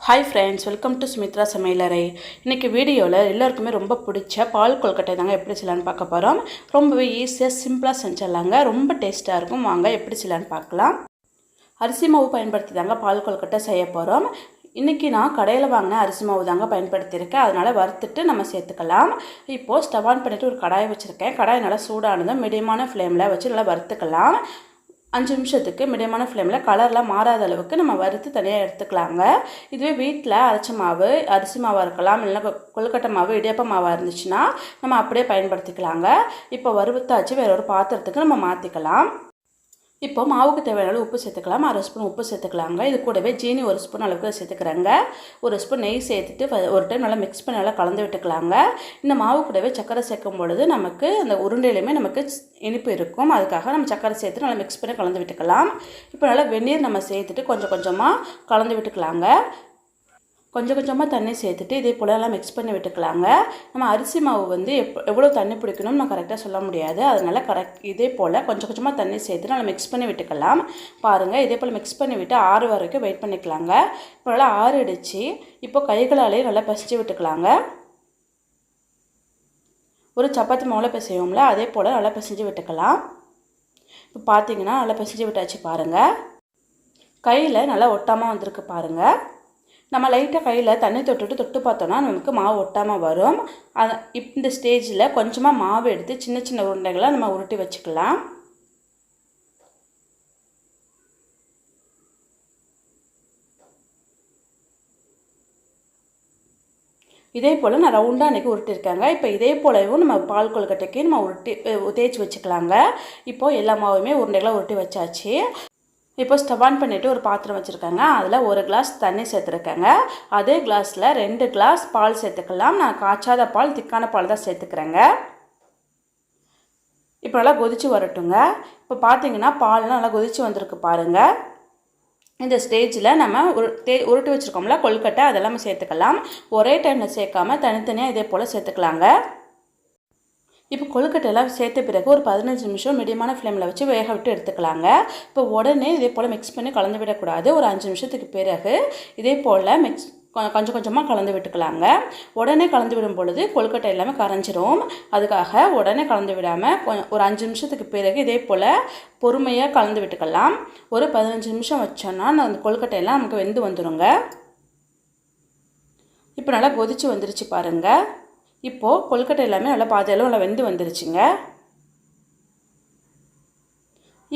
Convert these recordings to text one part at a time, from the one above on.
Hi friends, welcome to Sumitra சமையலறை. இன்றைக்கி வீடியோவில் எல்லாருக்குமே ரொம்ப பிடிச்ச பால் கொழுக்கட்டை தாங்க எப்படி செய்யலான்னு பார்க்க போகிறோம். ரொம்பவே ஈஸியாக சிம்பிளாக செஞ்சிடலாங்க. ரொம்ப டேஸ்ட்டாக இருக்கும். வாங்க எப்படி செய்யலான்னு பார்க்கலாம். அரிசி மாவு பயன்படுத்தி தாங்க பால் கொழுக்கட்டை செய்ய போகிறோம். இன்றைக்கி நான் கடையில் வாங்கின அரிசி மாவு தாங்க பயன்படுத்தியிருக்கேன். அதனால் வறுத்துட்டு நம்ம சேர்த்துக்கலாம். இப்போது ஸ்டவ் ஆன் பண்ணிவிட்டு ஒரு கடாயை வச்சுருக்கேன். கடாய் நல்லா சூடானதும் மீடியமான ஃப்ளேமில் வச்சு நல்லா வறுத்துக்கலாம். 5 நிமிஷத்துக்கு மீடியமான ஃப்ளேமில் கலர்லாம் மாறாத அளவுக்கு நம்ம வறுத்து தனியாக எடுத்துக்கலாங்க. இதுவே வீட்டில் அரைச்ச மாவு அரிசி மாவாக இருக்கலாம், இல்லைன்னா கொழுக்கட்டை மாவு இடியாப்ப மாவாக இருந்துச்சுன்னா நம்ம அப்படியே பயன்படுத்திக்கலாங்க. இப்போ வறுத்தாச்சு வேறு ஒரு பாத்திரத்துக்கு நம்ம மாற்றிக்கலாம். இப்போ மாவுக்கு தேவையான உப்பு சேர்த்துக்கலாம். 1/2 ஸ்பூன் உப்பு சேர்த்துக்கலாங்க. இது கூடவே ஜீனி 1 ஸ்பூன் அளவுக்கு சேர்த்துக்கிறேங்க. 1 ஸ்பூன் நெய் சேர்த்துட்டு ஒரு டைம் நல்லா மிக்ஸ் பண்ணி நல்லா கலந்து விட்டுக்கலாங்க. இந்த மாவு கூடவே சர்க்கரை சேர்க்கும் பொழுது நமக்கு அந்த உருண்டையிலுமே நமக்கு இனிப்பு இருக்கும். அதுக்காக நம்ம சர்க்கரை சேர்த்து நல்லா மிக்ஸ் பண்ணி கலந்து விட்டுக்கலாம். இப்போ நல்லா வெந்நீர் நம்ம சேர்த்துட்டு கொஞ்சம் கொஞ்சமாக கலந்து விட்டுக்கலாங்க. கொஞ்சம் கொஞ்சமாக தண்ணி சேர்த்துட்டு இதே போல் எல்லாம் மிக்ஸ் பண்ணி விட்டுக்கலாங்க. நம்ம அரிசி மாவு வந்து எவ்வளோ தண்ணி பிடிக்கணும்னு நான் கரெக்டாக சொல்ல முடியாது. அதனால் இதே போல் கொஞ்சம் கொஞ்சமாக தண்ணி சேர்த்து நல்லா மிக்ஸ் பண்ணி விட்டுக்கலாம். பாருங்கள், இதே போல் மிக்ஸ் பண்ணி விட்டு 6 வரைக்கும் வெயிட் பண்ணிக்கலாங்க. இப்போ நல்லா ஆறிடுச்சு. இப்போ கைகளாலேயே நல்லா பிசைஞ்சு விட்டுக்கலாங்க. ஒரு சப்பாத்தி மாவில் பிசைவோம்ல, அதே போல் நல்லா பிசைஞ்சு விட்டுக்கலாம். இப்போ பார்த்தீங்கன்னா நல்லா பிசைஞ்சு விட்டாச்சு. பாருங்கள், கையில் நல்லா ஒட்டாமல் வந்திருக்கு. பாருங்கள், நம்ம லைட்டாக கையில் தண்ணி தொட்டு பார்த்தோன்னா நமக்கு மாவு ஒட்டாமல் வரும். இந்த ஸ்டேஜில் கொஞ்சமாக மாவு எடுத்து சின்ன சின்ன உருண்டைகளை நம்ம உருட்டி வச்சுக்கலாம். இதே போல் நான் ரவுண்டாக அன்றைக்கி உருட்டிருக்கேங்க. இப்போ இதே போலவும் நம்ம பால் கொழுக்கட்டைக்கு நம்ம தேய்ச்சி வச்சுக்கலாங்க. இப்போது எல்லா மாவுமே உருண்டைகளை உருட்டி வச்சாச்சு. இப்போ ஸ்டவ் ஆன் பண்ணிவிட்டு ஒரு பாத்திரம் வச்சுருக்கேங்க. அதில் 1 கிளாஸ் தண்ணி சேர்த்துருக்கேங்க. அதே கிளாஸில் 2 கிளாஸ் பால் சேர்த்துக்கலாம். நான் காய்ச்சாத பால், திக்கான பால் தான் சேர்த்துக்கிறேங்க. இப்போ நல்லா கொதித்து வரட்டுங்க. இப்போ பார்த்தீங்கன்னா பால்லாம் நல்லா கொதித்து வந்திருக்கு. பாருங்கள், இந்த ஸ்டேஜில் நம்ம உருட்டி வச்சுருக்கோம்ல கொழுக்கட்டை, அதெல்லாம் சேர்த்துக்கலாம். ஒரே டைமில் சேர்க்காமல் தனித்தனியாக இதே போல் சேர்த்துக்கலாங்க. இப்போ கொழுக்கட்டையெல்லாம் சேர்த்த பிறகு ஒரு 15 நிமிஷம் மீடியமான ஃப்ளேமில் வச்சு வேக விட்டு எடுத்துக்கலாங்க. இப்போ உடனே இதே போல் மிக்ஸ் பண்ணி கலந்து விடக்கூடாது. ஒரு 5 நிமிஷத்துக்கு பிறகு இதே போல் கொஞ்சம் கொஞ்சமாக கலந்து விட்டுக்கலாங்க. உடனே கலந்து விடும் பொழுது கொழுக்கட்டை எல்லாமே கரைஞ்சிரும். அதுக்காக உடனே கலந்து விடாமல் ஒரு 5 நிமிஷத்துக்கு பிறகு இதே போல் பொறுமையாக கலந்து விட்டுக்கலாம். ஒரு 15 நிமிஷம் வச்சோன்னா அந்த கொழுக்கட்டையெல்லாம் நமக்கு வெந்து வந்துடுங்க. இப்போ நல்லா கொதித்து வந்துருச்சு. பாருங்கள், இப்போது கொழுக்கட்டை எல்லாமே நல்லா பாதியளவு நல்லா வெந்து வந்துருச்சுங்க.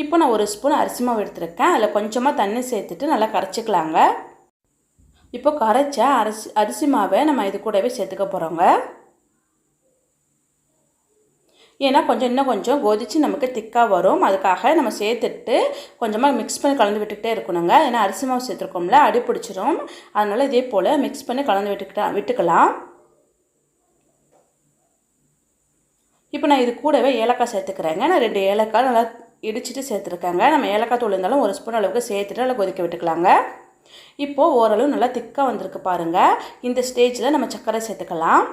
இப்போ நான் 1 ஸ்பூன் அரிசி மாவு எடுத்துருக்கேன். அதில் கொஞ்சமாக தண்ணி சேர்த்துட்டு நல்லா கரைச்சிக்கலாங்க. இப்போ கரைச்ச அரிசி மாவை நம்ம இது கூடவே சேர்த்துக்க போகிறோங்க. ஏன்னா இன்னும் கொஞ்சம் கொதித்து நமக்கு திக்காக வரும். அதுக்காக நம்ம சேர்த்துட்டு கொஞ்சமாக மிக்ஸ் பண்ணி கலந்து விட்டுக்கிட்டே இருக்கணுங்க. ஏன்னா அரிசி மாவு சேர்த்துருக்கோம்ல, அடி பிடிச்சிரும். அதனால் இதே போல் மிக்ஸ் பண்ணி கலந்து விட்டுக்கலாம். இப்போ நான் இது கூடவே ஏலக்காய் சேர்த்துக்கிறேங்க. நான் 2 ஏலக்காய் நல்லா இடிச்சிட்டு சேர்த்துருக்கேங்க. நம்ம ஏலக்காய் தூள் இருந்தாலும் 1 ஸ்பூன் அளவுக்கு சேர்த்துட்டு நல்லா கொதிக்க விட்டுக்கலாங்க. இப்போது ஓரளவு நல்லா திக்காக வந்திருக்கு. பாருங்கள், இந்த ஸ்டேஜில் நம்ம சர்க்கரை சேர்த்துக்கலாம்.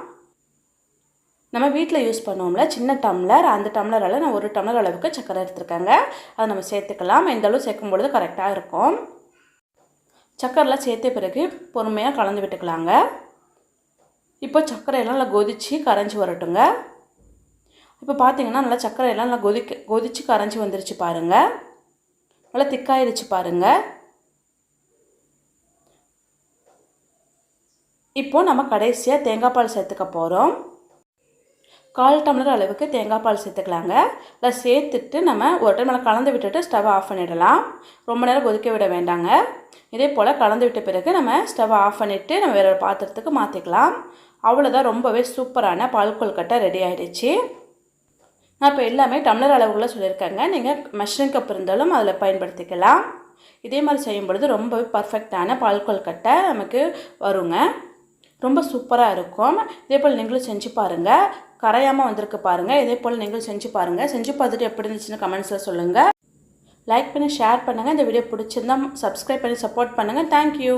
நம்ம வீட்டில் யூஸ் பண்ணுவோம்ல சின்ன டம்ளர், அந்த டம்ளரால் நான் 1 டம்ளர் அளவுக்கு சர்க்கரை எடுத்துருக்கேங்க. அதை நம்ம சேர்த்துக்கலாம். இந்த அளவு சேர்க்கும் பொழுது கரெக்டாக இருக்கும். சர்க்கரைலாம் சேர்த்த பிறகு பொறுமையாக கலந்து விட்டுக்கலாங்க. இப்போ சர்க்கரையெல்லாம் நல்லா கொதித்து கரைஞ்சி வரட்டுங்க. இப்போ பார்த்தீங்கன்னா நல்லா சர்க்கரையெல்லாம் நல்லா கொதித்து கரைஞ்சி வந்துருச்சு. பாருங்கள், நல்லா திக்காயிடுச்சு. பாருங்கள், இப்போது நம்ம கடைசியாக தேங்காய் பால் சேர்த்துக்க போகிறோம். 1/4 டம்ளர் அளவுக்கு தேங்காய் பால் சேர்த்துக்கலாங்க. அதை சேர்த்துட்டு நம்ம ஒரு டைம் நல்லா கலந்து விட்டுட்டு ஸ்டவ் ஆஃப் பண்ணிடலாம். ரொம்ப நேரம் கொதிக்க விட வேண்டாங்க. இதே போல் கலந்து விட்ட பிறகு நம்ம ஸ்டவ் ஆஃப் பண்ணிவிட்டு நம்ம வேறு ஒரு பாத்திரத்துக்கு மாற்றிக்கலாம். அவ்வளோதான், ரொம்பவே சூப்பரான பால் கொழுக்கட்டை ரெடி ஆகிடுச்சு. நான் இப்போ எல்லாமே டம்ளர் அளவுகளை சொல்லியிருக்கேங்க. நீங்கள் மெஷரிங் கப் இருந்தாலும் அதில் பயன்படுத்திக்கலாம். இதே மாதிரி செய்யும் பொழுது ரொம்பவே பர்ஃபெக்டான பால் கொழுக்கட்டை நமக்கு வருங்க. ரொம்ப சூப்பராக இருக்கும். இதே போல் நீங்களும் செஞ்சு பாருங்கள். கரையாமல் வந்திருக்கு. பாருங்கள், இதே போல் நீங்களும் செஞ்சு பாருங்கள். செஞ்சு பார்த்துட்டு எப்படி இருந்துச்சுன்னு கமெண்ட்ஸில் சொல்லுங்கள். லைக் பண்ணி ஷேர் பண்ணுங்கள். இந்த வீடியோ பிடிச்சிருந்தால் சப்ஸ்கிரைப் பண்ணி சப்போர்ட் பண்ணுங்கள். தேங்க்யூ.